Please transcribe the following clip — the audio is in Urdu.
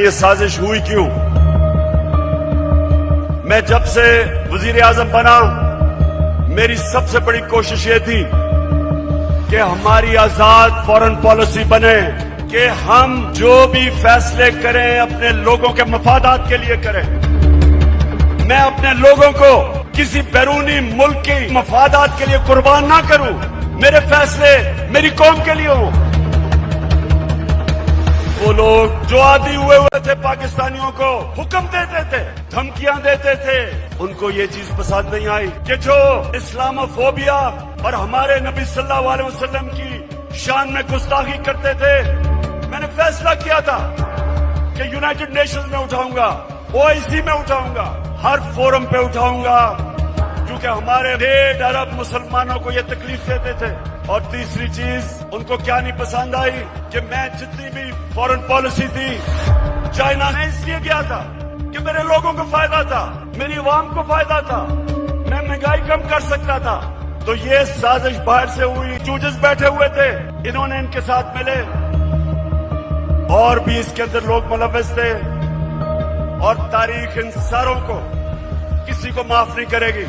یہ سازش ہوئی کیوں؟ میں جب سے وزیر اعظم بنا میری سب سے بڑی کوشش یہ تھی کہ ہماری آزاد فارن پالیسی بنے کہ ہم جو بھی فیصلے کریں اپنے لوگوں کے مفادات کے لیے کریں. میں اپنے لوگوں کو کسی بیرونی ملک کی مفادات کے لیے قربان نہ کروں. میرے فیصلے میری قوم کے لیے ہوں. وہ لوگ جو عادی ہوئے تھے پاکستانیوں کو حکم دیتے تھے، دھمکیاں دیتے تھے، ان کو یہ چیز پسند نہیں آئی کہ جو اسلاموفوبیا اور ہمارے نبی صلی اللہ علیہ وسلم کی شان میں گستاخی کرتے تھے. میں نے فیصلہ کیا تھا کہ یونائٹڈ نیشنز میں اٹھاؤں گا، OIC میں اٹھاؤں گا، ہر فورم پہ اٹھاؤں گا، کیونکہ ہمارے 1.5 ارب مسلمانوں کو یہ تکلیف دیتے تھے. اور تیسری چیز ان کو کیا نہیں پسند آئی کہ میں جتنی بھی فورن پالیسی تھی چائنا میں اس لیے گیا تھا کہ میرے لوگوں کو فائدہ تھا، میری عوام کو فائدہ تھا، میں مہنگائی کم کر سکتا تھا. تو یہ سازش باہر سے ہوئی. جوجز بیٹھے ہوئے تھے، انہوں نے ان کے ساتھ ملے، اور بھی اس کے اندر لوگ ملوث تھے. اور تاریخ ان ساروں کو کسی کو معاف نہیں کرے گی.